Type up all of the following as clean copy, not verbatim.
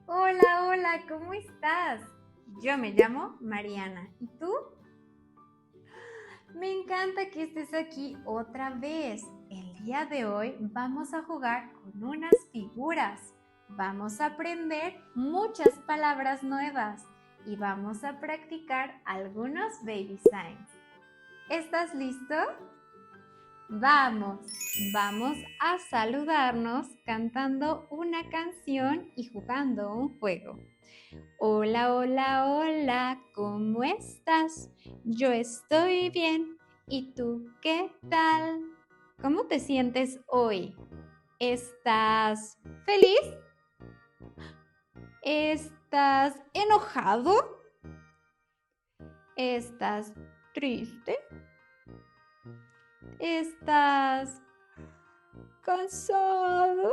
Hola, hola, ¿cómo estás? Yo me llamo Mariana. ¿Y tú? Me encanta que estés aquí otra vez. El día de hoy vamos a jugar con unas figuras. Vamos a aprender muchas palabras nuevas y vamos a practicar algunos baby signs. ¿Estás listo? Vamos a saludarnos cantando una canción y jugando un juego. Hola, hola, hola, ¿cómo estás? Yo estoy bien. ¿Y tú qué tal? ¿Cómo te sientes hoy? ¿Estás feliz? ¿Estás enojado? ¿Estás triste? ¿Estás cansado?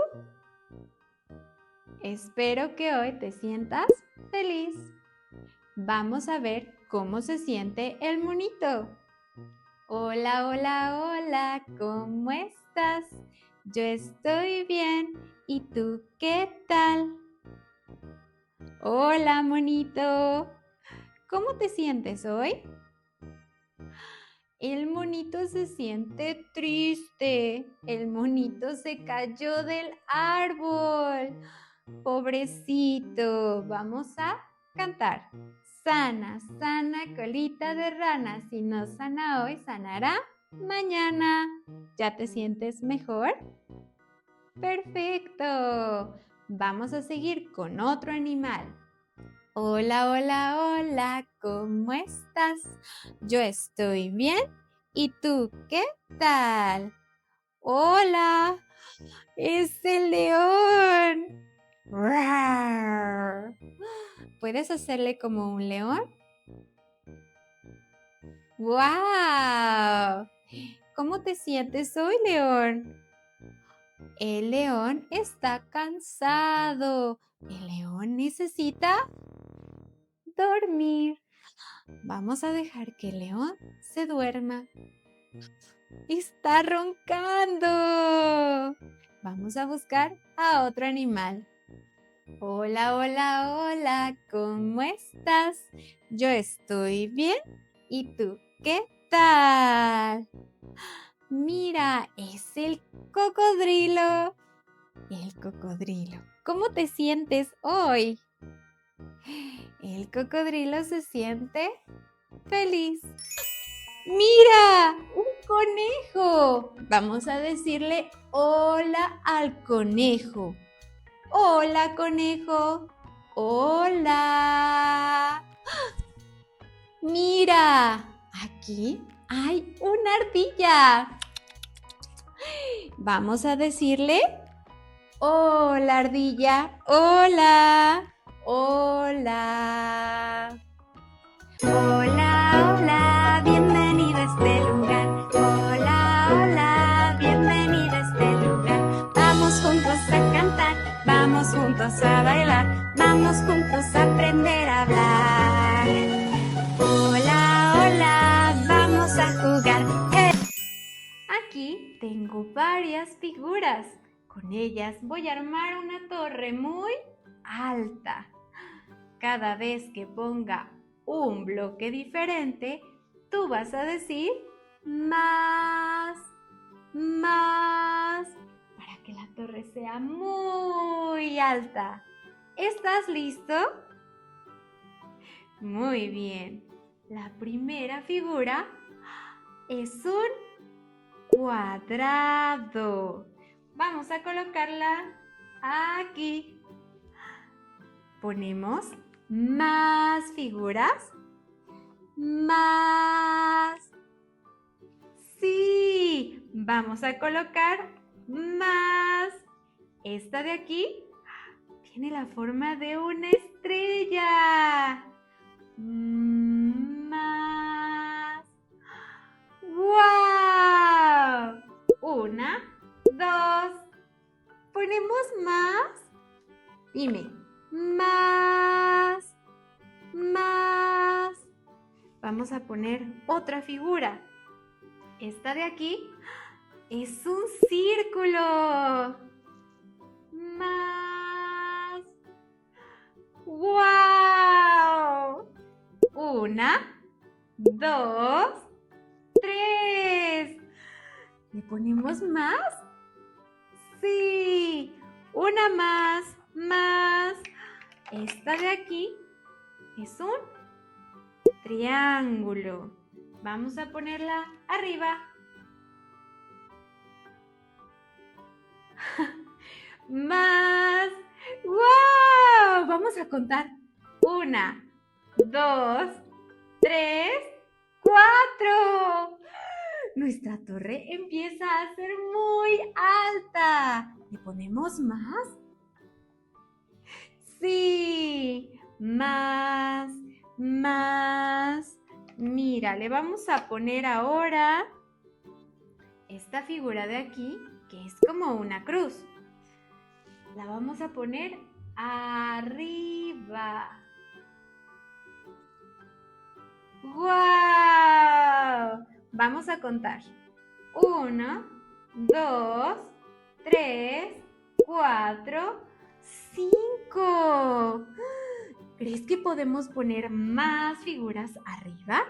Espero que hoy te sientas feliz. Vamos a ver cómo se siente el monito. Hola, hola, hola, ¿cómo estás? Yo estoy bien. ¿Y tú qué tal? Hola, monito. ¿Cómo te sientes hoy? El monito se siente triste. El monito se cayó del árbol. Pobrecito. Vamos a cantar. Sana, sana colita de rana. Si no sana hoy, sanará mañana. ¿Ya te sientes mejor? Perfecto. Vamos a seguir con otro animal. Hola, hola, hola, ¿cómo estás? Yo estoy bien. ¿Y tú qué tal? Hola, es el león. ¡Rar! ¿Puedes hacerle como un león? ¡Wow! ¿Cómo te sientes hoy, león? El león está cansado. El león necesita dormir. Vamos a dejar que el león se duerma. Está roncando. Vamos a buscar a otro animal. Hola, hola, hola, ¿cómo estás? Yo estoy bien. ¿Y tú qué tal? Mira, es el cocodrilo. El cocodrilo. ¿Cómo te sientes hoy? El cocodrilo se siente feliz. ¡Mira! ¡Un conejo! Vamos a decirle hola al conejo. Hola, conejo. Hola. Mira, aquí hay una ardilla. Vamos a decirle hola, ardilla. Hola. Hola. Hola, hola, bienvenida a este lugar. Hola, hola, bienvenida a este lugar. Vamos juntos a cantar, vamos juntos a bailar, vamos juntos a aprender a hablar. Hola, hola, vamos a jugar. Aquí tengo varias figuras. Con ellas voy a armar una torre muy alta. Cada vez que ponga un bloque diferente, tú vas a decir más, más, para que la torre sea muy alta. ¿Estás listo? Muy bien. La primera figura es un cuadrado. Vamos a colocarla aquí. Ponemos más figuras. Más. Sí, vamos a colocar más. Esta de aquí tiene la forma de una estrella. Más. ¡Wow! Una, dos. ¿Ponemos más? Dime. Más. Más. Vamos a poner otra figura. Esta de aquí es un círculo. Más. ¡Guau! 1, 2, 3. ¿Le ponemos más? Sí. Una más. Esta de aquí es un triángulo. Vamos a ponerla arriba. Más. ¡Wow! Vamos a contar. 1, 2, 3, 4. Nuestra torre empieza a ser muy alta. ¿Le ponemos más? Sí. Más. Mira, le vamos a poner ahora esta figura de aquí, que es como una cruz. La vamos a poner arriba. ¡Guau! Vamos a contar. 1, 2, 3, 4, 5. ¿Crees que podemos poner más figuras arriba?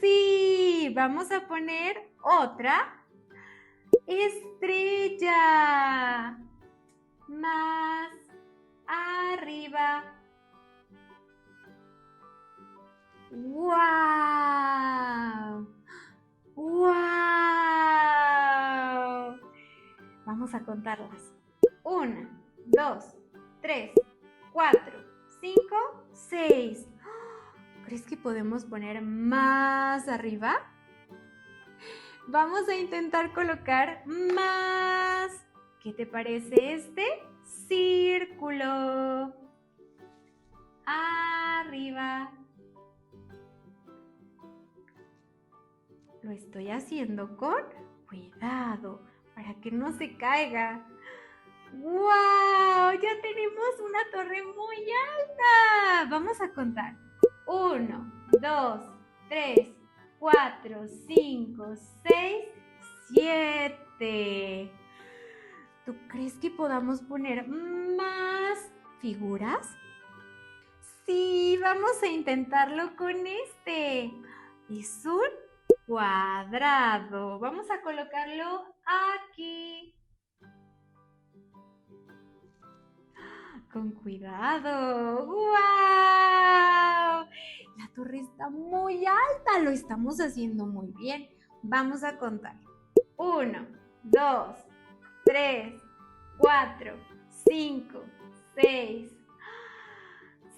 Sí, vamos a poner otra estrella. Más arriba. ¡Wow! ¡Wow! Vamos a contarlas. 1, 2, 3, 4, 5, 6. ¿Crees que podemos poner más arriba? Vamos a intentar colocar más. ¿Qué te parece este círculo? Arriba. Lo estoy haciendo con cuidado para que no se caiga. ¡Wow! Ya tenemos una torre muy alta. Vamos a contar. 1, 2, 3, 4, 5, 6, 7. ¿Tú crees que podamos poner más figuras? Sí, vamos a intentarlo con este. Es un cuadrado. Vamos a colocarlo aquí. Con cuidado. ¡Guau! La torre está muy alta. Lo estamos haciendo muy bien. Vamos a contar. 1, 2, 3, 4, 5, 6,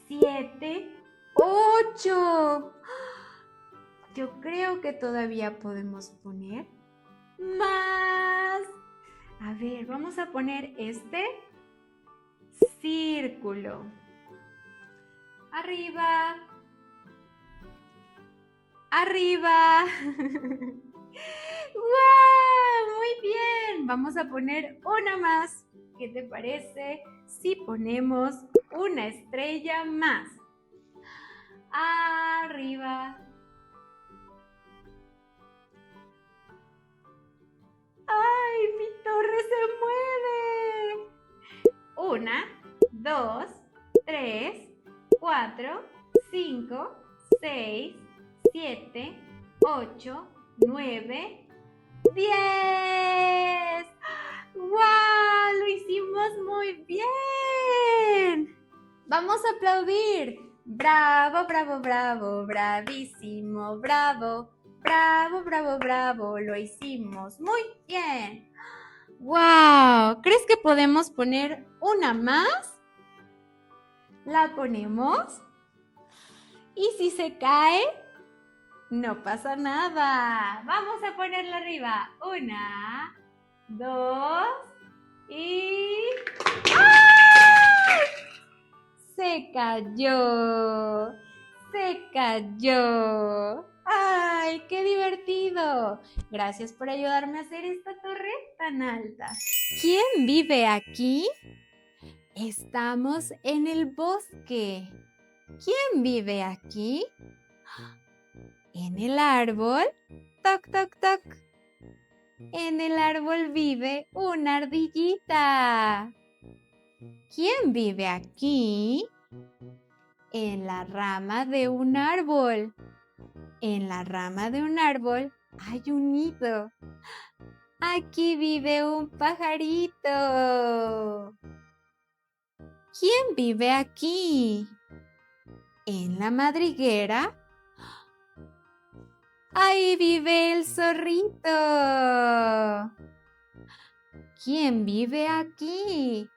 7, 8. Yo creo que todavía podemos poner más. A ver, vamos a poner este círculo. Arriba. Arriba. ¡Wow! Muy bien. Vamos a poner una más. ¿Qué te parece si ponemos una estrella más? Arriba. ¡Ay, mi torre se mueve! 1, 2, 3, 4, 5, 6, 7, 8, 9, 10. ¡Wow! ¡Lo hicimos muy bien! Vamos a aplaudir. Bravo, bravo, bravo, bravísimo, bravo. Bravo, bravo, bravo, lo hicimos muy bien. ¡Wow! ¿Crees que podemos poner una más? ¿La ponemos? ¿Y si se cae? No pasa nada. Vamos a ponerla arriba. 1, 2 y... ¡ay! Se cayó. Se cayó. ¡Ay, qué divertido! Gracias por ayudarme a hacer esta torre tan alta. ¿Quién vive aquí? Estamos en el bosque. ¿Quién vive aquí? En el árbol. Toc, toc, toc. En el árbol vive una ardillita. ¿Quién vive aquí? En la rama de un árbol. En la rama de un árbol hay un nido. Aquí vive un pajarito. ¿Quién vive aquí? En la madriguera. Ahí vive el zorrito. ¿Quién vive aquí?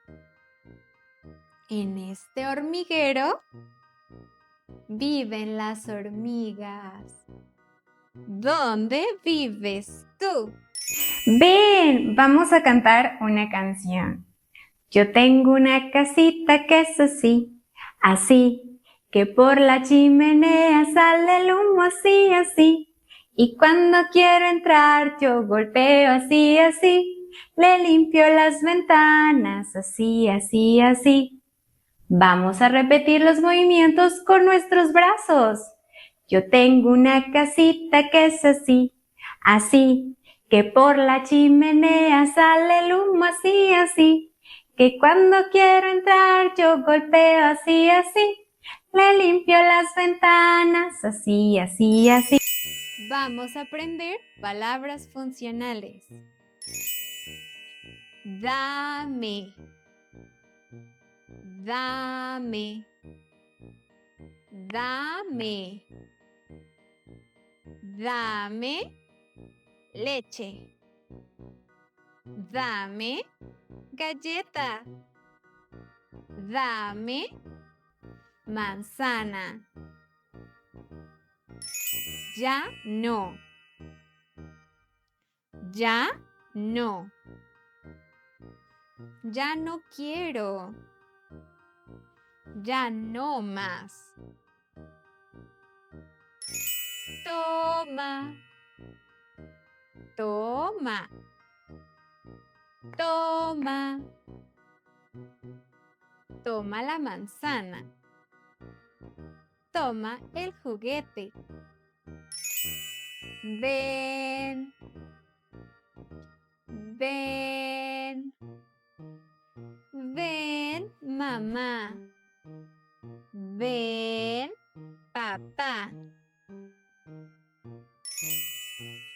En este hormiguero viven las hormigas. ¿Dónde vives tú? Ven, vamos a cantar una canción. Yo tengo una casita que es así, que por la chimenea sale el humo así. Y cuando quiero entrar yo golpeo así. Le limpio las ventanas así. Vamos a repetir los movimientos con nuestros brazos. Yo tengo una casita que es así, que por la chimenea sale el humo así. Que cuando quiero entrar yo golpeo así. Le limpio las ventanas así. Vamos a aprender palabras funcionales. Dame. Dame. Dame. Dame leche. Dame galleta. Dame manzana. Ya no. Ya no. Ya no quiero. Ya no más. Toma. Toma. Toma. Toma la manzana. Toma el juguete. Ven. Ven. Ven, mamá. Ven, papá.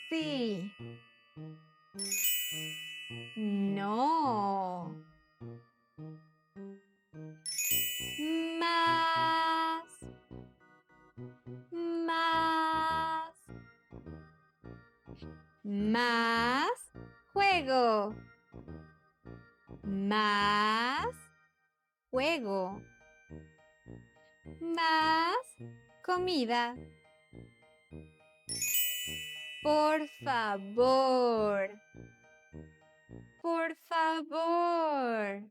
Sí. No. Más. Más. Más juego. Más juego. Más comida. Por favor. Por favor.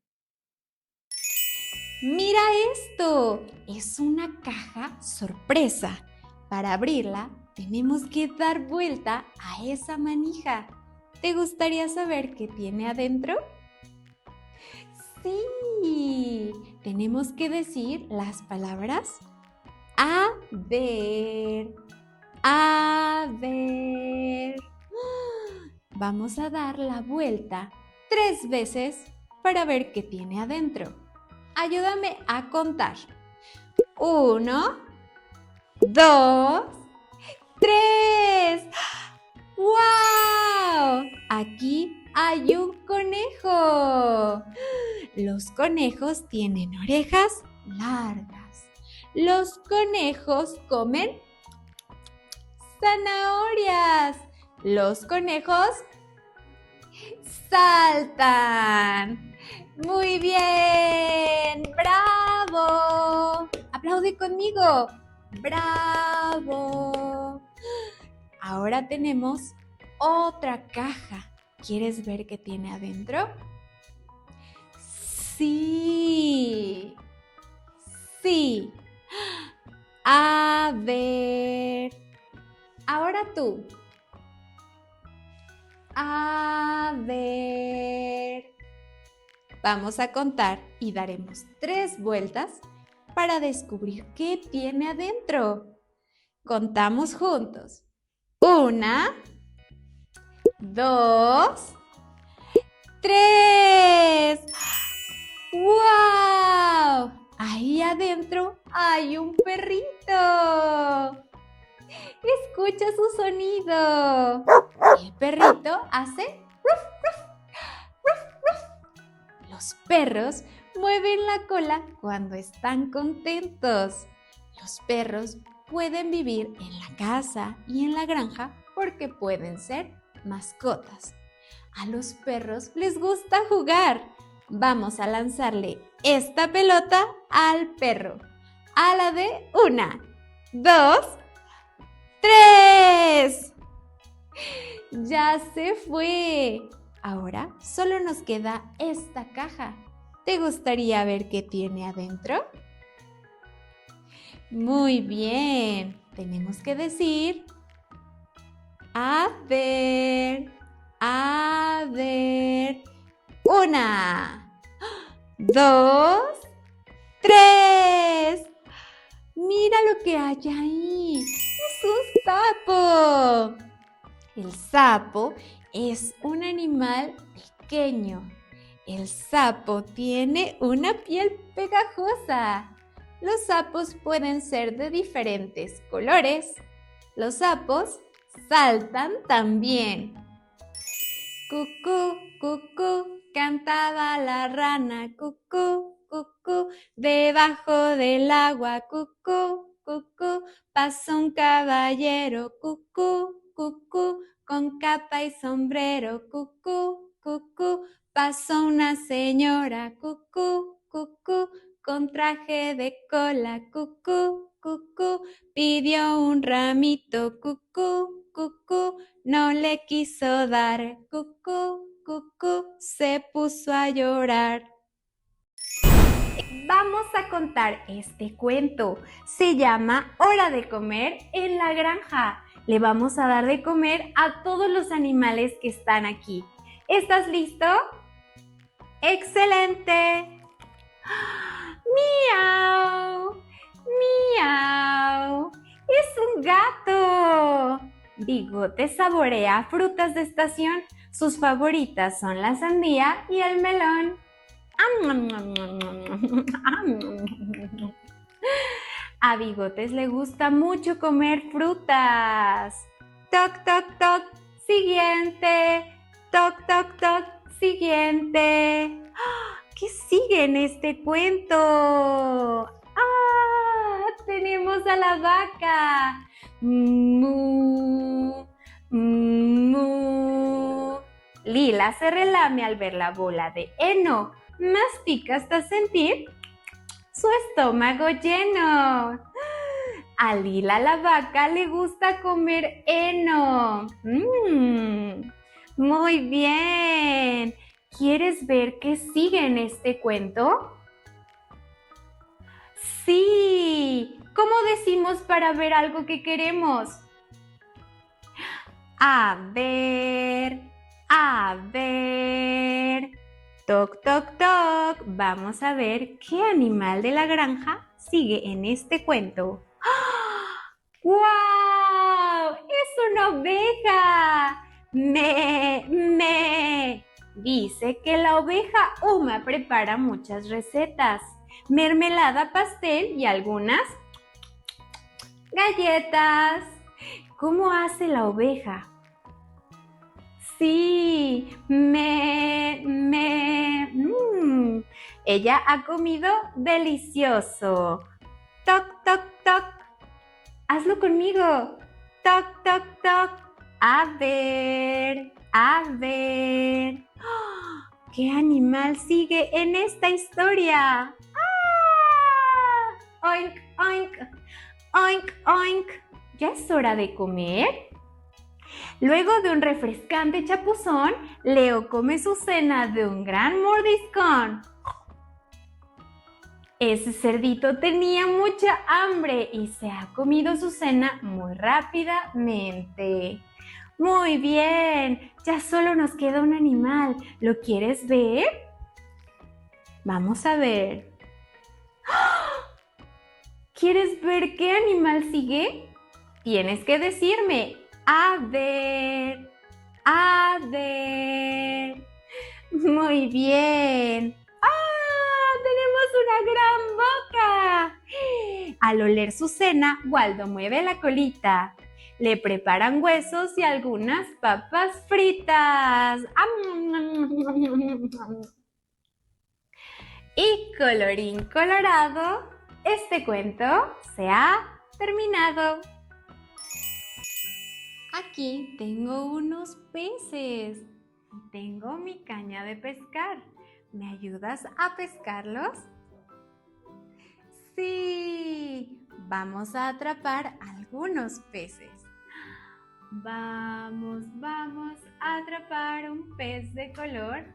Mira esto. Es una caja sorpresa. Para abrirla, tenemos que dar vuelta a esa manija. ¿Te gustaría saber qué tiene adentro? Sí, tenemos que decir las palabras a ver, a ver. Vamos a dar la vuelta 3 veces para ver qué tiene adentro. Ayúdame a contar. 1, 2, 3. ¡Wow! Aquí hay un conejo. Los conejos tienen orejas largas. Los conejos comen zanahorias. Los conejos saltan. Muy bien. ¡Bravo! Aplaude conmigo. ¡Bravo! Ahora tenemos otra caja. ¿Quieres ver qué tiene adentro? Sí. Sí. A ver. Ahora tú. A ver. Vamos a contar y daremos 3 vueltas para descubrir qué tiene adentro. Contamos juntos. 1, 2, 3. ¡Guau! Ahí adentro hay un perrito. Escucha su sonido. El perrito hace ruf, ruf, ruf, ruf. Los perros mueven la cola cuando están contentos. Los perros pueden vivir en la casa y en la granja porque pueden ser mascotas. A los perros les gusta jugar. Vamos a lanzarle esta pelota al perro. A la de 1, 2, 3. Ya se fue. Ahora solo nos queda esta caja. ¿Te gustaría ver qué tiene adentro? Muy bien. Tenemos que decir, a ver, 1, 2, 3. Mira lo que hay ahí. Es un sapo. El sapo es un animal pequeño. El sapo tiene una piel pegajosa. Los sapos pueden ser de diferentes colores. Los sapos saltan también. Cucú, cucú, cantaba la rana. Cucú, cucú, debajo del agua. Cucú, cucú, pasó un caballero. Cucú, cucú, con capa y sombrero. Cucú, cucú, pasó una señora. Cucú, cucú, con traje de cola. Cucú, cucú, pidió un ramito. Cucú, cucú, no le quiso dar. Cucú, cucú, se puso a llorar. Vamos a contar este cuento. Se llama Hora de comer en la granja. Le vamos a dar de comer a todos los animales que están aquí. ¿Estás listo? ¡Excelente! ¡Miau! ¡Miau! ¡Es un gato! Bigote saborea frutas de estación. Sus favoritas son la sandía y el melón. A Bigotes le gusta mucho comer frutas. Toc, toc, toc, siguiente. Toc, toc, toc, siguiente. ¿Qué sigue en este cuento? ¡Ah! Tenemos a la vaca. Mu, mu. Lila se relame al ver la bola de heno. Mastica hasta sentir su estómago lleno. A Lila la vaca le gusta comer heno. Muy bien. ¿Quieres ver qué sigue en este cuento? Sí. ¿Cómo decimos para ver algo que queremos? A ver, a ver. Toc, toc, toc. Vamos a ver qué animal de la granja sigue en este cuento. ¡Guau! ¡Es una oveja! ¡Me! Dice que la oveja Uma prepara muchas recetas. Mermelada, pastel y algunas galletas. ¿Cómo hace la oveja? Sí, Ella ha comido delicioso. Toc, toc, toc. Hazlo conmigo. Toc, toc, toc. A ver, a ver. ¿Qué animal sigue en esta historia? ¡Ah! Oink, oink, oink, oink. ¿Ya es hora de comer? Luego de un refrescante chapuzón, Leo come su cena de un gran mordiscón. Ese cerdito tenía mucha hambre y se ha comido su cena muy rápidamente. Muy bien, ya solo nos queda un animal. ¿Lo quieres ver? Vamos a ver. ¿Quieres ver qué animal sigue? Tienes que decirme. A ver, a ver. Muy bien. ¡Ah! una gran boca! Al oler su cena, Waldo mueve la colita. Le preparan huesos y algunas papas fritas. Y colorín colorado, este cuento se ha terminado. Aquí tengo unos peces y tengo mi caña de pescar. ¿Me ayudas a pescarlos? Sí, vamos a atrapar algunos peces. Vamos a atrapar un pez de color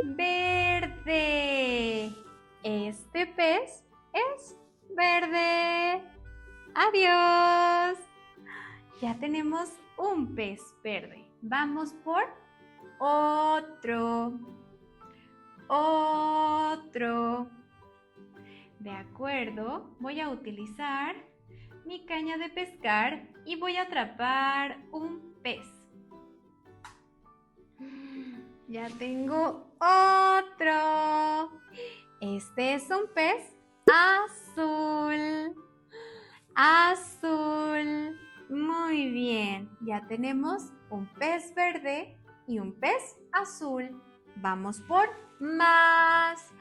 verde. Este pez es verde. ¡Adiós! Ya tenemos un pez verde. Vamos por otro. De acuerdo, voy a utilizar mi caña de pescar y voy a atrapar un pez. Ya tengo otro. Este es un pez azul. Azul. Muy bien. Ya tenemos un pez verde y un pez azul. Vamos por más.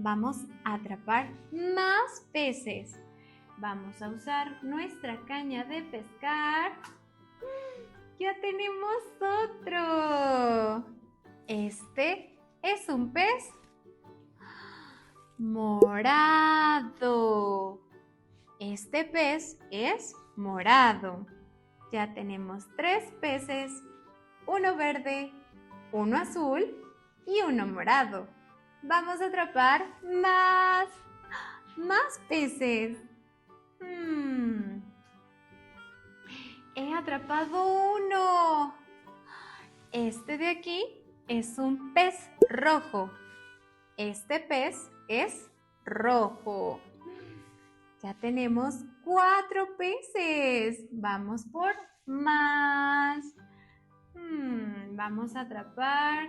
Vamos a atrapar más peces. Vamos a usar nuestra caña de pescar. Ya tenemos otro. Este es un pez morado. Este pez es morado. Ya tenemos 3 peces, uno verde, uno azul y uno morado. Vamos a atrapar más peces. He atrapado uno. Este de aquí es un pez rojo. Este pez es rojo. Ya tenemos 4 peces. Vamos por más. Vamos a atrapar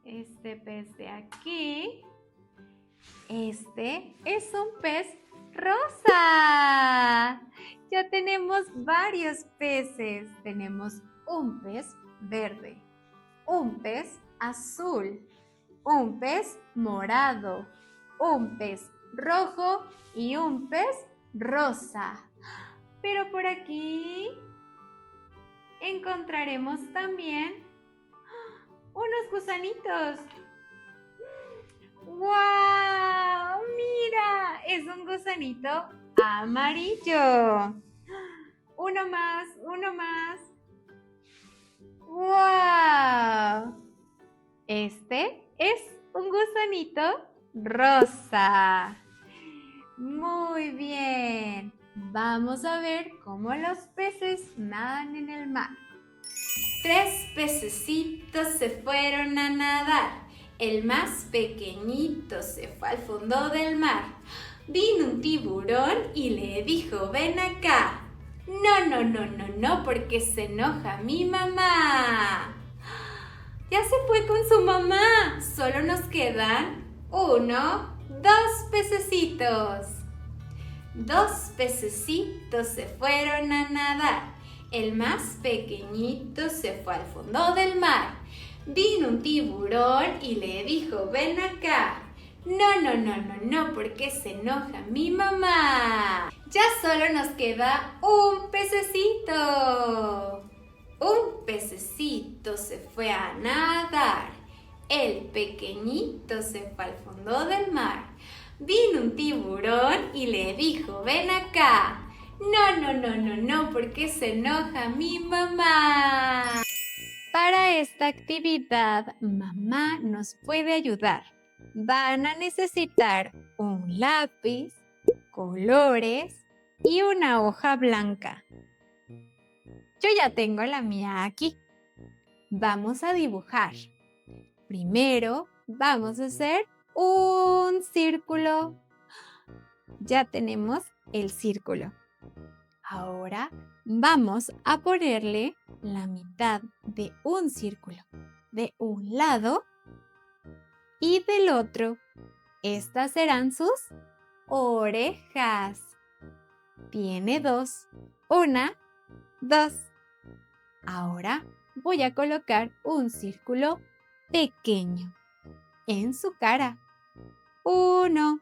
este pez de aquí. Este es un pez rosa. Ya tenemos varios peces. Tenemos un pez verde, un pez azul, un pez morado, un pez rojo y un pez rosa. Pero por aquí encontraremos también unos gusanitos. ¡Wow! ¡Mira! Es un gusanito amarillo. Uno más. ¡Wow! Este es un gusanito rosa. Muy bien. Vamos a ver cómo los peces nadan en el mar. 3 pececitos se fueron a nadar. El más pequeñito se fue al fondo del mar. Vino un tiburón y le dijo, ven acá. No, porque se enoja mi mamá. Ya se fue con su mamá. Solo nos quedan 1, 2 pececitos. 2 pececitos se fueron a nadar. El más pequeñito se fue al fondo del mar. Vino un tiburón y le dijo, ven acá. No, porque se enoja mi mamá. Ya solo nos queda un pececito. Un pececito se fue a nadar. El pequeñito se fue al fondo del mar. Vino un tiburón y le dijo, ven acá. No, porque se enoja mi mamá. Para esta actividad, mamá nos puede ayudar. Van a necesitar un lápiz, colores y una hoja blanca. Yo ya tengo la mía aquí. Vamos a dibujar. Primero vamos a hacer un círculo. Ya tenemos el círculo. Ahora vamos a ponerle la mitad de un círculo, de un lado y del otro. Estas serán sus orejas. Tiene dos. Una, dos. Ahora voy a colocar un círculo pequeño en su cara. Uno.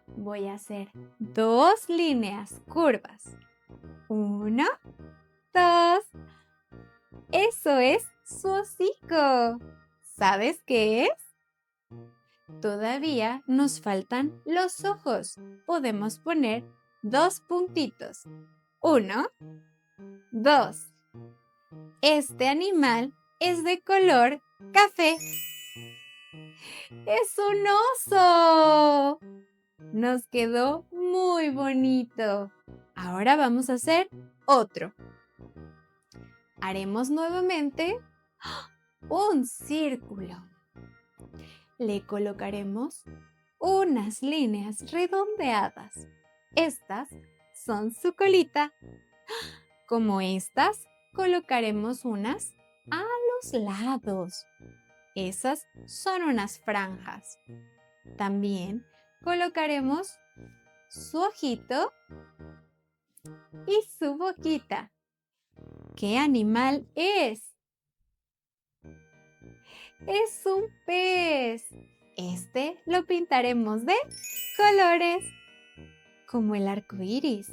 Voy a hacer dos líneas curvas. Uno, dos. Eso es su hocico. ¿Sabes qué es? Todavía nos faltan los ojos. Podemos poner dos puntitos. Uno, dos. Este animal es de color café. ¡Es un oso! Nos quedó muy bonito. Ahora vamos a hacer otro. Haremos nuevamente un círculo. Le colocaremos unas líneas redondeadas. Estas son su colita. Como estas, colocaremos unas a los lados. Esas son unas franjas. También colocaremos su ojito y su boquita. ¿Qué animal es? Es un pez. Este lo pintaremos de colores, como el arco iris.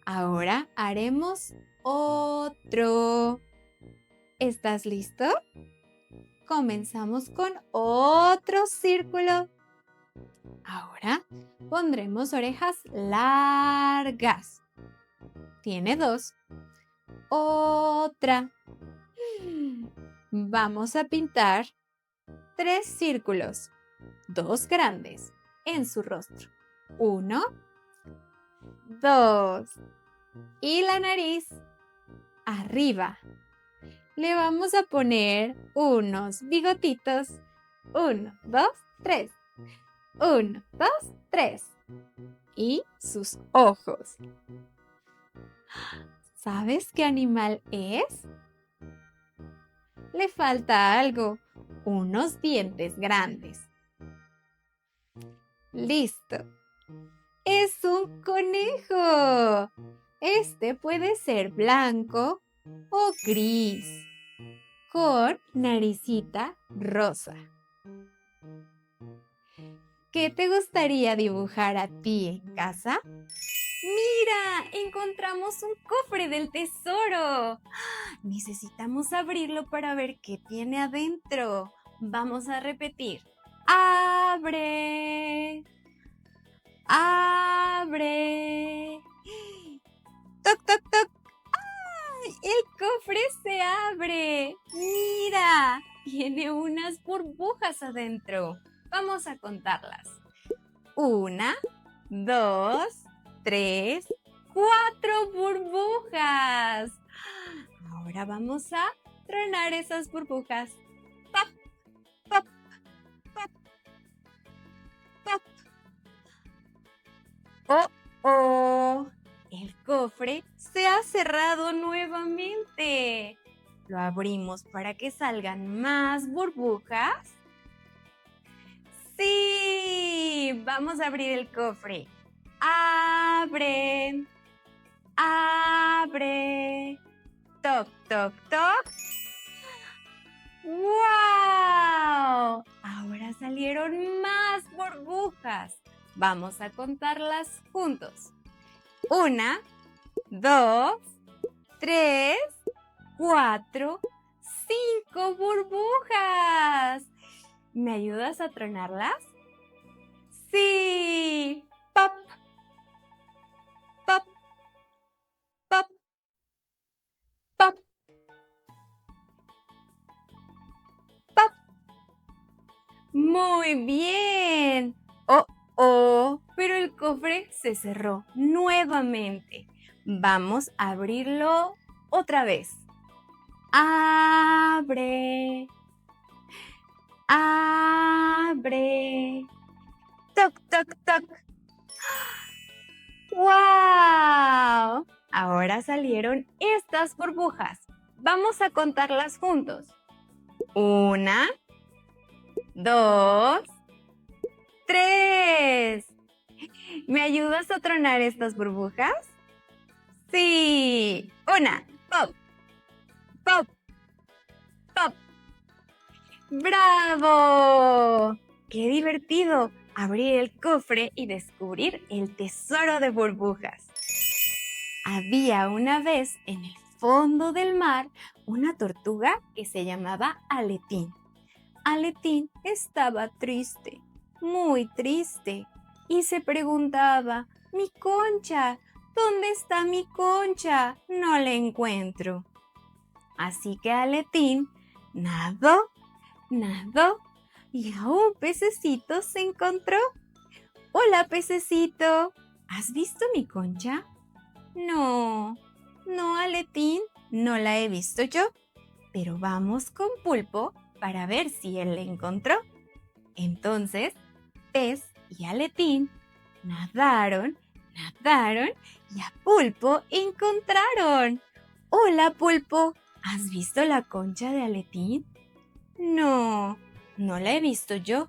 Ahora haremos otro. ¿Estás listo? Comenzamos con otro círculo. Ahora pondremos orejas largas. Tiene dos. Otra. Vamos a pintar tres círculos, dos grandes, en su rostro. Uno, dos. Y la nariz arriba. Le vamos a poner unos bigotitos. Uno, dos, tres. Uno, dos, tres. Y sus ojos. ¿Sabes qué animal es? Le falta algo. Unos dientes grandes. ¡Listo! ¡Es un conejo! Este puede ser blanco o gris, con naricita rosa. ¿Qué te gustaría dibujar a ti en casa? ¡Mira! ¡Encontramos un cofre del tesoro! Necesitamos abrirlo para ver qué tiene adentro. Vamos a repetir. ¡Abre! ¡Abre! ¡Toc, toc, toc! ¡Ay! ¡El cofre se abre! ¡Mira! Tiene unas burbujas adentro. Vamos a contarlas. 1, 2, 3, 4 burbujas. Ahora vamos a tronar esas burbujas. ¡Pop! ¡Pop! ¡Pop! ¡Pop! ¡Oh, oh! El cofre se ha cerrado nuevamente. Lo abrimos para que salgan más burbujas. ¡Sí! Vamos a abrir el cofre. ¡Abre! ¡Abre! ¡Toc, toc, toc! ¡Wow! Ahora salieron más burbujas. Vamos a contarlas juntos. 1, 2, 3, 4, 5 burbujas. ¿Me ayudas a tronarlas? ¡Sí! ¡Pop! ¡Pop! ¡Pop! ¡Pop! ¡Pop! ¡Muy bien! ¡Oh, oh! Pero el cofre se cerró nuevamente. Vamos a abrirlo otra vez. ¡Abre! ¡Abre! ¡Toc, toc, toc! ¡Wow! Ahora salieron estas burbujas. Vamos a contarlas juntos. 1, 2, 3. ¿Me ayudas a tronar estas burbujas? Sí. 1, pop, pop, pop. ¡Bravo! ¡Qué divertido! Abrir el cofre y descubrir el tesoro de burbujas. Había una vez en el fondo del mar una tortuga que se llamaba Aletín. Aletín estaba triste, muy triste, y se preguntaba: «Mi concha, ¿dónde está mi concha? No la encuentro». Así que Aletín nadó, nadó, y a un pececito se encontró. «Hola, pececito, ¿has visto mi concha?» No, Aletín, no la he visto yo, pero vamos con Pulpo para ver si él la encontró. Entonces, Pez y Aletín nadaron, nadaron y a Pulpo encontraron. «Hola, Pulpo, ¿has visto la concha de Aletín?» No la he visto yo,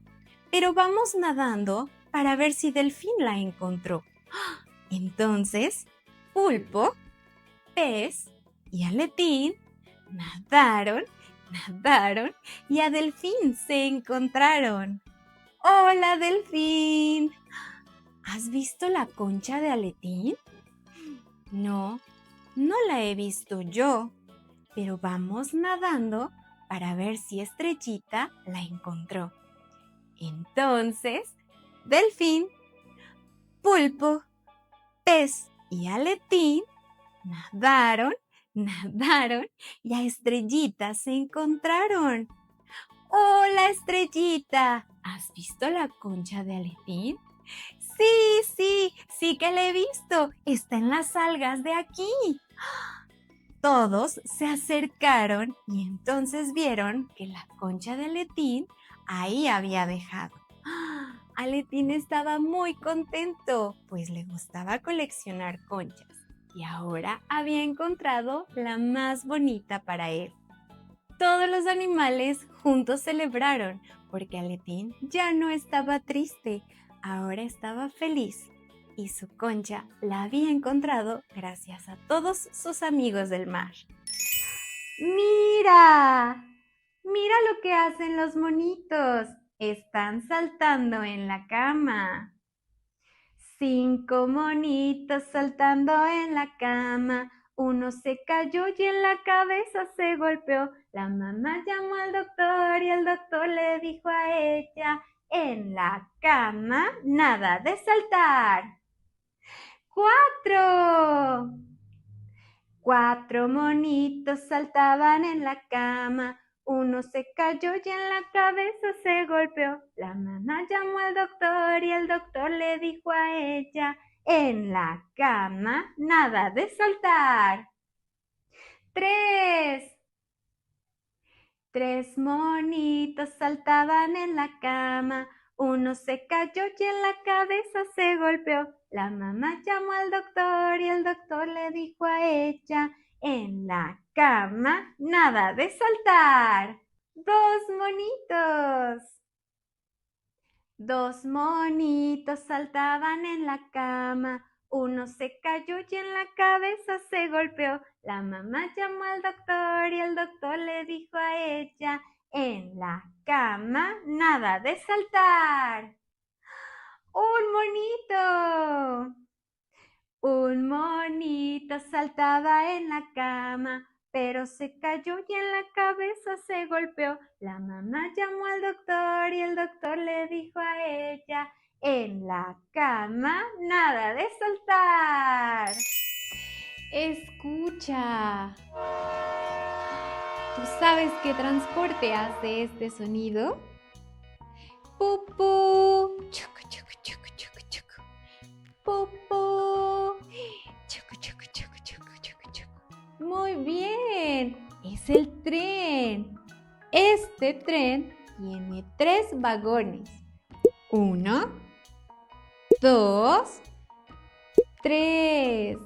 pero vamos nadando para ver si Delfín la encontró. Entonces, Pulpo, Pez y Aletín nadaron, nadaron y a Delfín se encontraron. «Hola, Delfín, ¿has visto la concha de Aletín?» No la he visto yo, pero vamos nadando para ver si Estrellita la encontró. Entonces, Delfín, Pulpo, Pez y Aletín nadaron, nadaron y a Estrellita se encontraron. «Hola, Estrellita, ¿has visto la concha de Aletín?» Sí que la he visto. Está en las algas de aquí». Todos se acercaron y entonces vieron que la concha de Aletín ahí había dejado. Aletín estaba muy contento, pues le gustaba coleccionar conchas y ahora había encontrado la más bonita para él. Todos los animales juntos celebraron porque Aletín ya no estaba triste, ahora estaba feliz y su concha la había encontrado gracias a todos sus amigos del mar. ¡Mira! ¡Mira lo que hacen los monitos! Están saltando en la cama. 5 monitos saltando en la cama. Uno se cayó y en la cabeza se golpeó. La mamá llamó al doctor y el doctor le dijo a ella: «En la cama nada de saltar». 4. 4 monitos saltaban en la cama. Uno se cayó y en la cabeza se golpeó. La mamá llamó al doctor y el doctor le dijo a ella: «En la cama nada de saltar». 3. 3 monitos saltaban en la cama. Uno se cayó y en la cabeza se golpeó. La mamá llamó al doctor y el doctor le dijo a ella: «En la cama nada de saltar». 2 monitos. 2 monitos saltaban en la cama. Uno se cayó y en la cabeza se golpeó. La mamá llamó al doctor y el doctor le dijo a ella: «En la cama nada de saltar». 1 monito. 1 monito saltaba en la cama, pero se cayó y en la cabeza se golpeó. La mamá llamó al doctor y el doctor le dijo a ella: «En la cama nada de saltar». Escucha. ¿Tú sabes qué transporte hace este sonido? Pupú. Chucu, chucu, chucu, chucu, chucu. Pupú. Chucu, chucu, chucu, chucu, chucu, chucu. Muy bien. Es el tren. Este tren tiene 3 vagones. 1, 2, 3.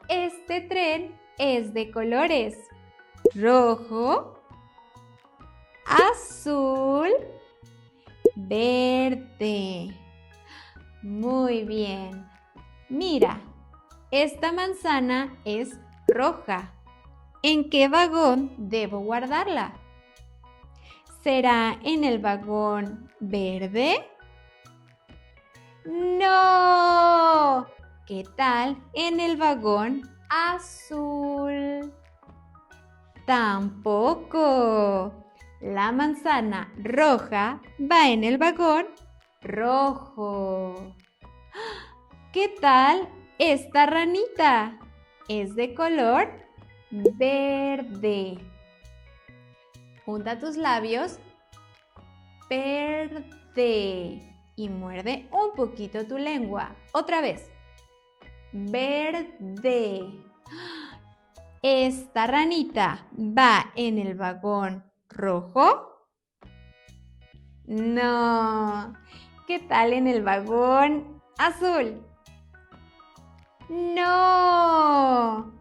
Este tren es de colores: rojo, azul Verde. Muy bien. Mira, esta manzana es roja. ¿En qué vagón debo guardarla? ¿Será en el vagón verde? ¡No! ¿Qué tal en el vagón azul? Tampoco. La manzana roja va en el vagón rojo. ¿Qué tal esta ranita? Es de color verde. Junta tus labios. Verde. Y muerde un poquito tu lengua. Otra vez. Verde. ¿Esta ranita va en el vagón rojo? No. ¿Qué tal en el vagón azul? No.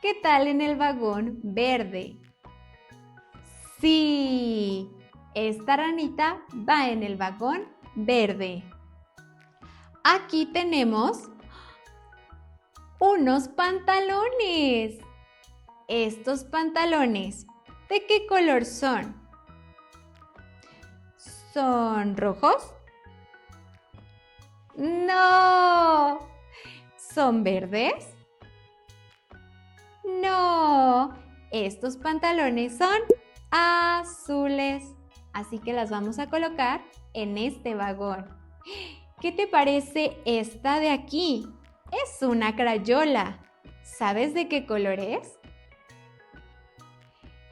¿Qué tal en el vagón verde? Sí. Esta ranita va en el vagón verde. Aquí tenemos unos pantalones. Estos pantalones, ¿de qué color son? ¿Son rojos? No. ¿Son verdes? No. Estos pantalones son azules. Así que las vamos a colocar en este vagón. ¿Qué te parece esta de aquí? Es una crayola. ¿Sabes de qué color es?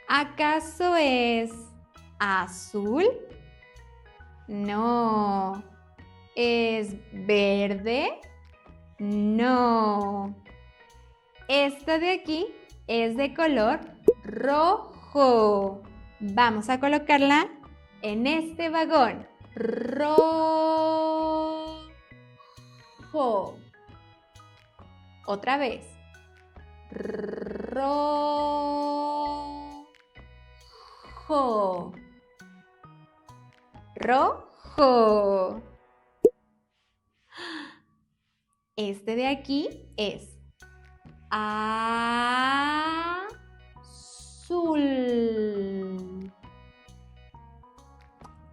¿Acaso es azul? No. ¿Es verde? No. Esta de aquí es de color rojo. Vamos a colocarla en este vagón. Rojo. Otra vez. Rojo. Rojo. Este de aquí es azul.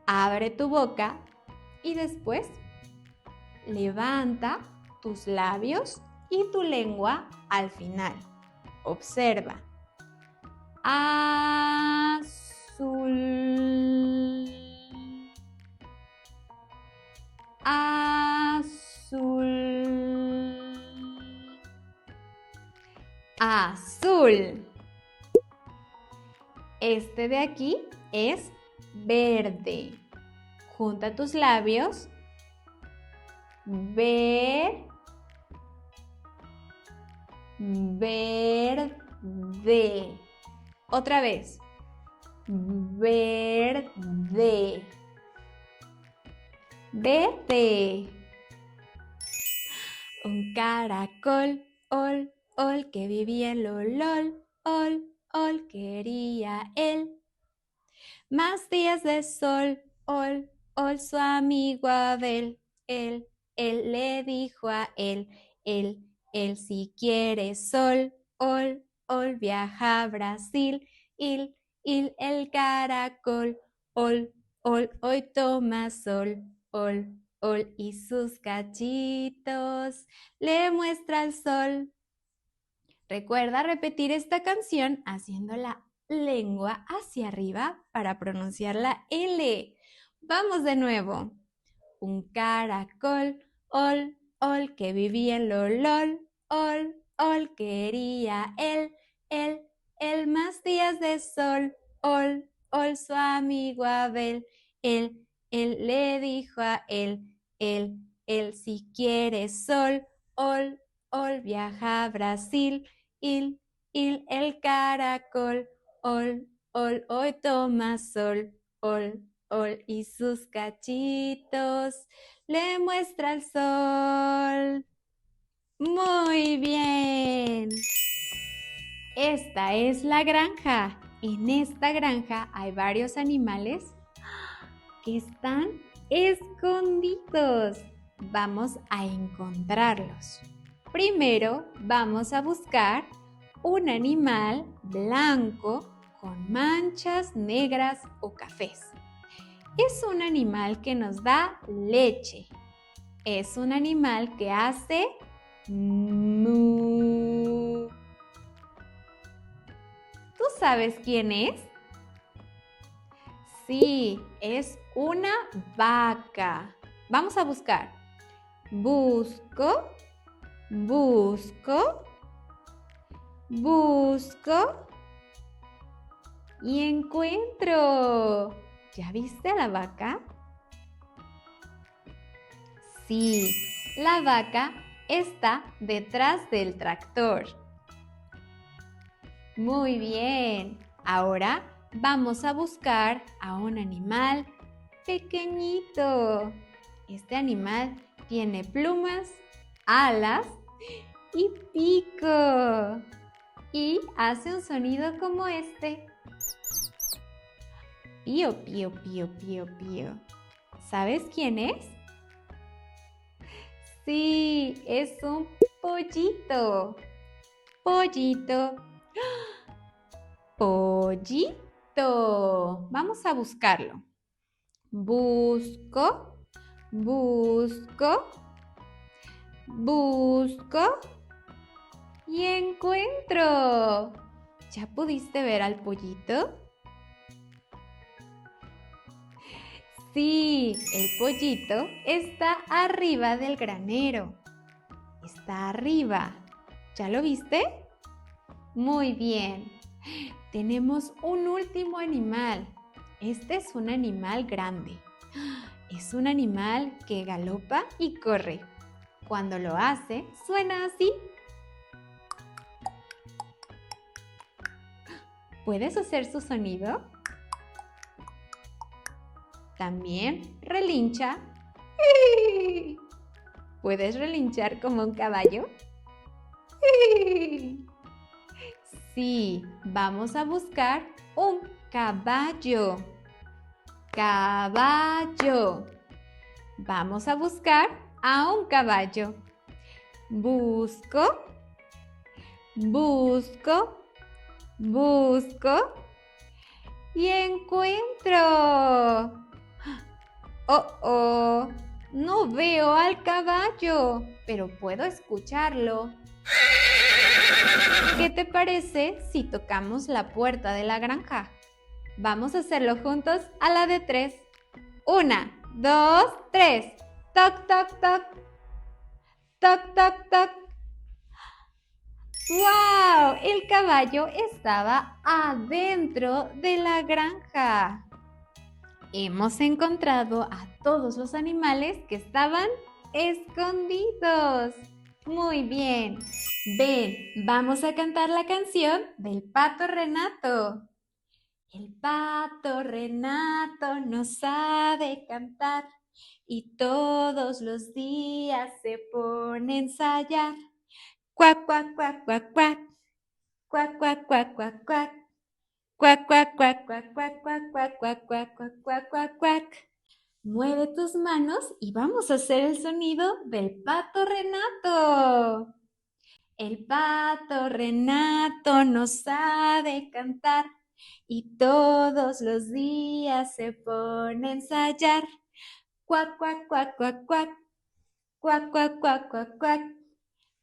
Abre tu boca y después levanta tus labios y tu lengua al final. Observa. Azul. Azul. Azul. Este de aquí es verde. Junta tus labios. Verde. Otra vez. Verde. Verde. Un caracol, ol, que vivía en lo lol, ol, quería él. Más días de sol, ol, su amigo Abel, él le dijo a él, si quiere sol, ol, viaja a Brasil, il, el caracol, ol, hoy toma sol, ol, y sus cachitos le muestra el sol. Recuerda repetir esta canción haciendo la lengua hacia arriba para pronunciar la L. Vamos de nuevo. Un caracol, ol, que vivía en lo lol, ol, quería él, más días de sol, ol, su amigo Abel, él le dijo a él, si quiere sol, ol, viaja a Brasil, il, el caracol, ol, hoy toma sol, ol, y sus cachitos le muestra el sol. Muy bien. Esta es la granja. En esta granja hay varios animales están escondidos. Vamos a encontrarlos. Primero vamos a buscar un animal blanco con manchas negras o cafés. Es un animal que nos da leche. Es un animal que hace mu. ¿Tú sabes quién es? Sí, es una vaca. Vamos a buscar. Busco, busco, busco y encuentro. ¿Ya viste a la vaca? Sí, la vaca está detrás del tractor. Muy bien. Ahora vamos a buscar a un animal pequeñito. Este animal tiene plumas, alas y pico. Y hace un sonido como este. Pío, pío, pío, pío, pío. ¿Sabes quién es? Sí, es un pollito. Pollito. Pollito. Vamos a buscarlo. Busco, busco, busco y encuentro. ¿Ya pudiste ver al pollito? Sí, el pollito está arriba del granero. Está arriba. ¿Ya lo viste? Muy bien. Tenemos un último animal. Este es un animal grande. Es un animal que galopa y corre. Cuando lo hace, suena así. ¿Puedes hacer su sonido? También relincha. ¿Puedes relinchar como un caballo? Sí, vamos a buscar un caballo. Caballo. Vamos a buscar a un caballo. Busco, busco, busco y encuentro. Oh, no veo al caballo, pero puedo escucharlo. ¿Qué te parece si tocamos la puerta de la granja? Vamos a hacerlo juntos a la de 3. 1, 2, 3. Toc, toc, toc. Toc, toc, toc. ¡Wow! El caballo estaba adentro de la granja. Hemos encontrado a todos los animales que estaban escondidos. Muy bien. Ven, vamos a cantar la canción del Pato Renato. El Pato Renato no sabe cantar y todos los días se pone a ensayar. Cuac, cuac, cuac, cuac, cuac. Cuac, cuac, cuac, cuac, cuac. Cuac, cuac, cuac, cuac, cuac, cuac, cuac, cuac, cuac, cuac, cuac, cuac, cuac. Mueve tus manos y vamos a hacer el sonido del Pato Renato. El Pato Renato no sabe cantar y todos los días se pone a ensayar. Cuac, cuac, cuac, cuac, cuac. Cuac, cuac, cuac, cuac, cuac.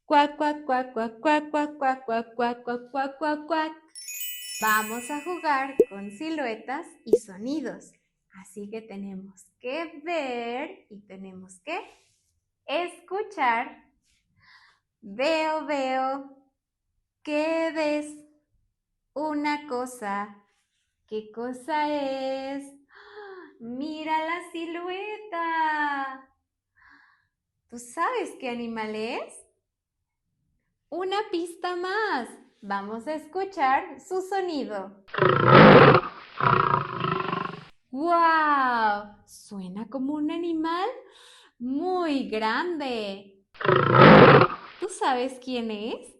Cuac, cuac, cuac, cuac, cuac, cuac, cuac, cuac, cuac, cuac, cuac, cuac, cuac. Vamos a jugar con siluetas y sonidos. Así que tenemos que ver y tenemos que escuchar. Veo, veo. ¿Qué ves? Una cosa. ¿Qué cosa es? ¡Mira la silueta! ¿Tú sabes qué animal es? Una pista más. Vamos a escuchar su sonido. ¡Wow! Suena como un animal muy grande. ¿Tú sabes quién es?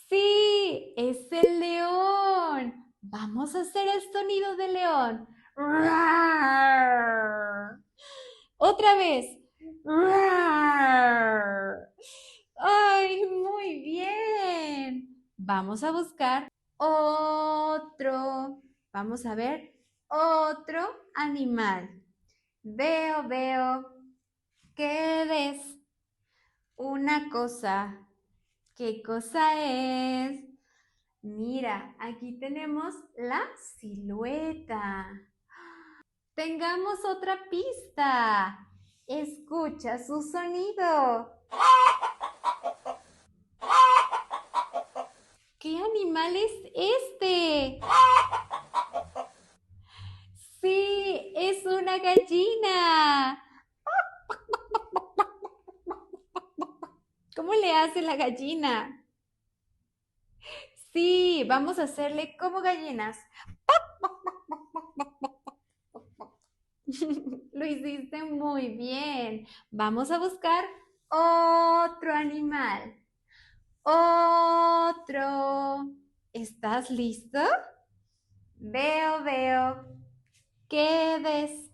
Sí, es el león. Vamos a hacer el sonido del león. Rar. Otra vez. Rar. ¡Ay, muy bien! Vamos a buscar otro. Vamos a ver otro animal. Veo. ¿Qué ves? Una cosa. ¿Qué cosa es? Mira, aquí tenemos la silueta. Tengamos otra pista. Escucha su sonido. ¿Qué animal es este? Sí, es una gallina. ¿Cómo le hace la gallina? Sí, vamos a hacerle como gallinas. Lo hiciste muy bien. Vamos a buscar otro animal. Otro. ¿Estás listo? Veo. ¿Qué ves?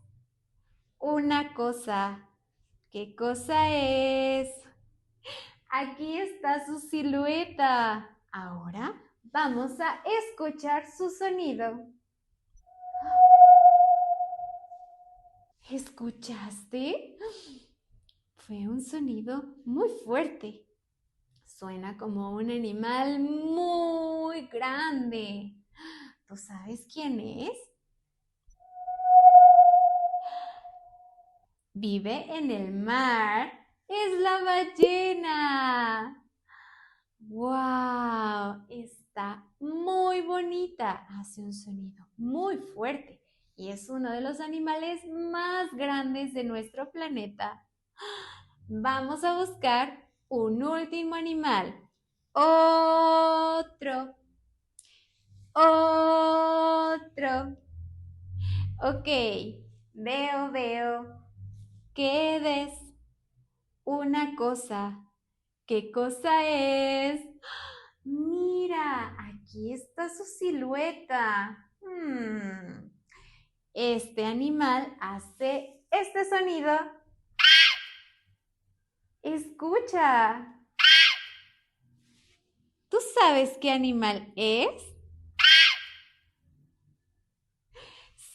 Una cosa. ¿Qué cosa es? Aquí está su silueta. Ahora vamos a escuchar su sonido. ¿Escuchaste? Fue un sonido muy fuerte. Suena como un animal muy grande. ¿Tú sabes quién es? Vive en el mar. Es la ballena. ¡Wow! Está muy bonita. Hace un sonido muy fuerte y es uno de los animales más grandes de nuestro planeta. Vamos a buscar un último animal. Otro. Ok, veo. ¿Qué ves? Una cosa. ¿Qué cosa es? Mira, aquí está su silueta. Este animal hace este sonido. Escucha. ¿Tú sabes qué animal es?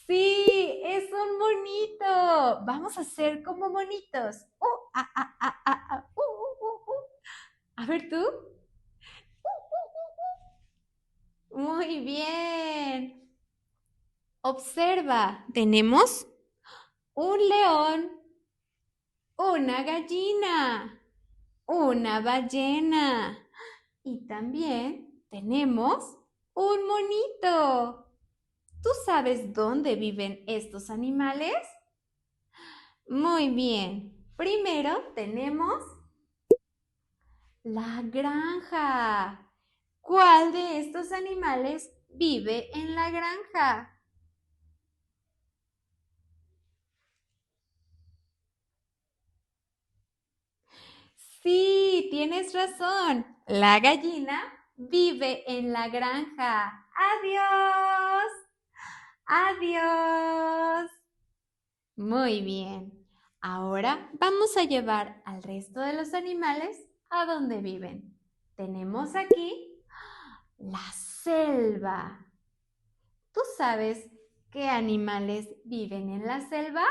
Sí, es un monito. Vamos a hacer como monitos. A ver tú. Muy bien. Observa, tenemos un león, una gallina, una ballena y también tenemos un monito. ¿Tú sabes dónde viven estos animales? Muy bien. Primero tenemos la granja. ¿Cuál de estos animales vive en la granja? Sí, tienes razón. La gallina vive en la granja. Adiós. Adiós. Muy bien. Ahora vamos a llevar al resto de los animales a donde viven. Tenemos aquí la selva. ¿Tú sabes qué animales viven en la selva?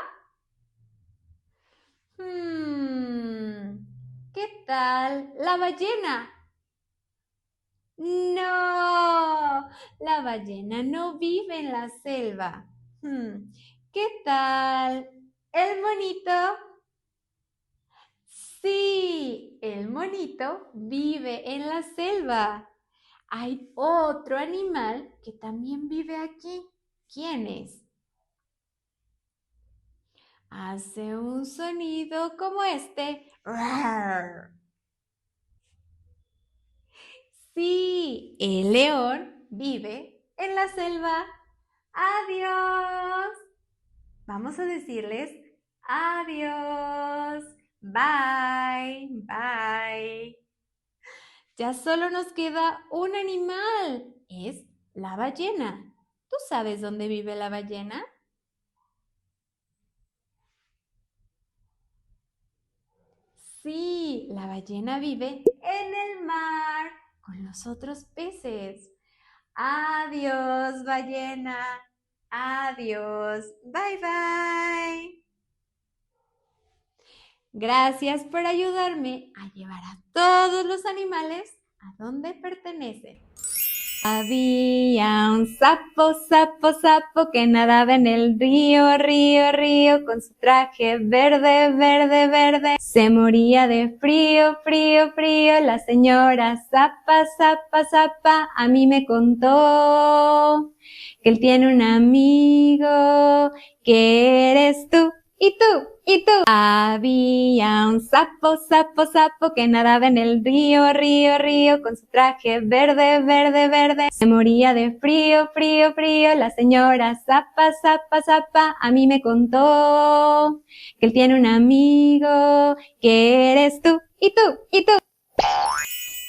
¿Qué tal la ballena? No, la ballena no vive en la selva. ¿Qué tal el monito? Sí, el monito vive en la selva. Hay otro animal que también vive aquí. ¿Quién es? Hace un sonido como este. Rar. Sí, el león vive en la selva. Adiós. Vamos a decirles adiós. Bye. Ya solo nos queda un animal. Es la ballena. ¿Tú sabes dónde vive la ballena? Sí, la ballena vive en el mar con los otros peces. Adiós, ballena. Adiós. Bye, bye. Gracias por ayudarme a llevar a todos los animales a donde pertenecen. Había un sapo, sapo, sapo que nadaba en el río, río, río, con su traje verde, verde, verde. Se moría de frío, frío, frío. La señora Zapa, Zapa, Zapa a mí me contó que él tiene un amigo que eres tú. ¿Y tú? ¿Y tú? Había un sapo, sapo, sapo que nadaba en el río, río, río, con su traje verde, verde, verde. Se moría de frío, frío, frío. La señora Zapa, Zapa, Zapa a mí me contó que él tiene un amigo que eres tú. ¿Y tú? ¿Y tú?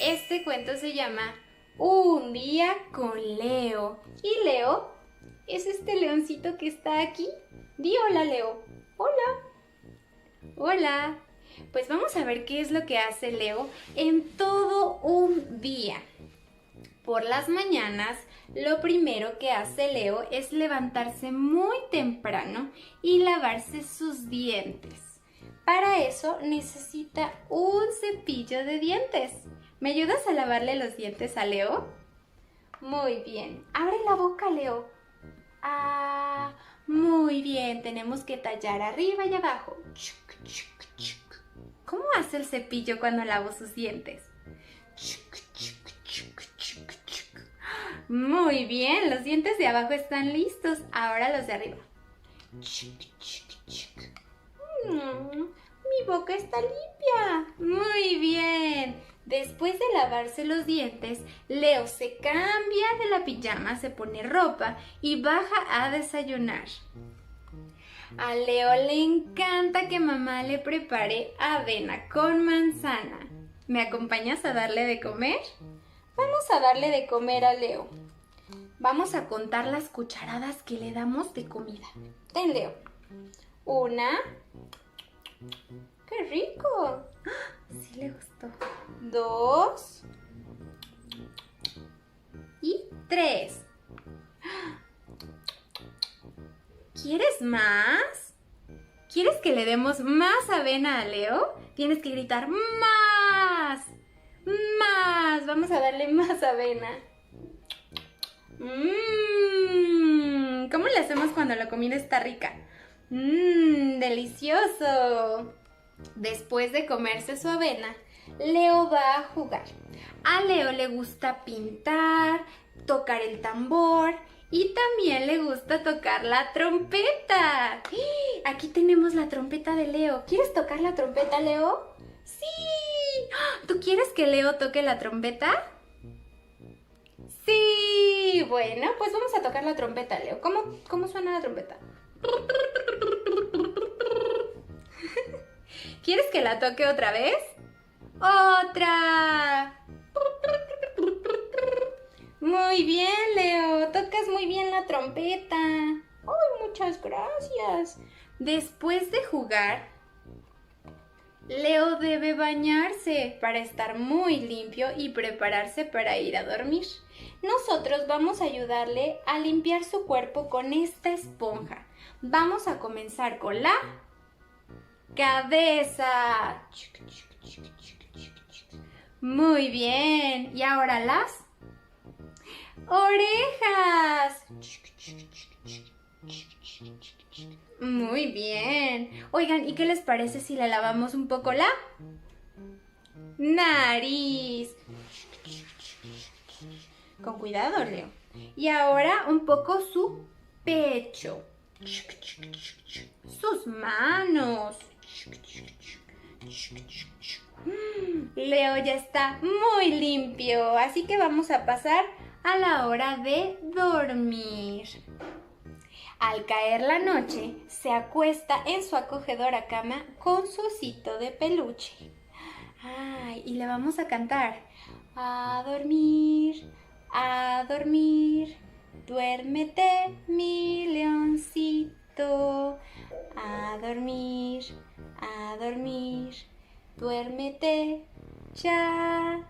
Este cuento se llma Un día con Leo. ¿Y Leo? Es este leoncito que está aquí. Di hola, Leo. Hola. Hola. Pues vamos a ver qué es lo que hace Leo en todo un día. Por las mañanas, lo primero que hace Leo es levantarse muy temprano y lavarse sus dientes. Para eso necesita un cepillo de dientes. ¿Me ayudas a lavarle los dientes a Leo? Muy bien. Abre la boca, Leo. Ah, muy bien. Tenemos que tallar arriba y abajo. ¿Cómo hace el cepillo cuando lavo sus dientes? Muy bien, los dientes de abajo están listos. Ahora los de arriba. Mi boca está limpia. Muy bien. Después de lavarse los dientes, Leo se cambia de la pijama, se pone ropa y baja a desayunar. A Leo le encanta que mamá le prepare avena con manzana. ¿Me acompañas a darle de comer? Vamos a darle de comer a Leo. Vamos a contar las cucharadas que le damos de comida. Ten, Leo. 1. ¡Qué rico! Sí le gustó. 2. Y 3. ¿Quieres más? ¿Quieres que le demos más avena a Leo? Tienes que gritar ¡más! ¡Más! Vamos a darle más avena. ¿Cómo le hacemos cuando la comida está rica? ¡Delicioso! Después de comerse su avena, Leo va a jugar. A Leo le gusta pintar, tocar el tambor y también le gusta tocar la trompeta. Aquí tenemos la trompeta de Leo. ¿Quieres tocar la trompeta, Leo? ¡Sí! ¿Tú quieres que Leo toque la trompeta? ¡Sí! Bueno, pues vamos a tocar la trompeta, Leo. ¿Cómo suena la trompeta? ¿Quieres que la toque otra vez? ¡Otra! Muy bien, Leo. Tocas muy bien la trompeta. ¡Ay, muchas gracias! Después de jugar, Leo debe bañarse para estar muy limpio y prepararse para ir a dormir. Nosotros vamos a ayudarle a limpiar su cuerpo con esta esponja. Vamos a comenzar con la cabeza. Muy bien. Y ahora las orejas. Muy bien. Oigan, ¿y qué les parece si le lavamos un poco la nariz? Con cuidado, Leo. Y ahora un poco su pecho. Sus manos. Leo ya está muy limpio, así que vamos a pasar a la hora de dormir. Al caer la noche, se acuesta en su acogedora cama con su osito de peluche. Ay, y le vamos a cantar. A dormir, duérmete, mi leoncito. A dormir, Duérmete ya.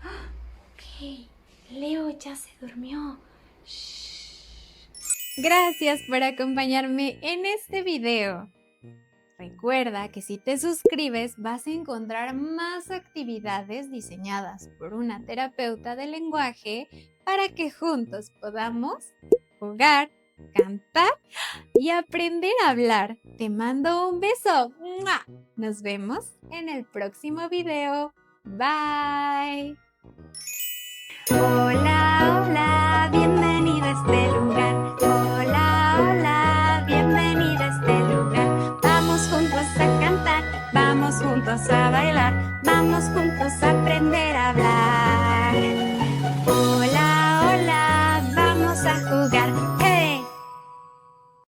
Ok, Leo ya se durmió. Gracias por acompañarme en este video. Recuerda que si te suscribes vas a encontrar más actividades diseñadas por una terapeuta del lenguaje para que juntos podamos jugar, cantar y aprender a hablar. Te mando un beso. ¡Mua! Nos vemos en el próximo video. Bye. Hola, hola, bienvenido a este lugar. Hola, hola, bienvenido a este lugar. Vamos juntos a cantar, vamos juntos a bailar, vamos juntos a aprender a hablar. Hola, hola, vamos a jugar.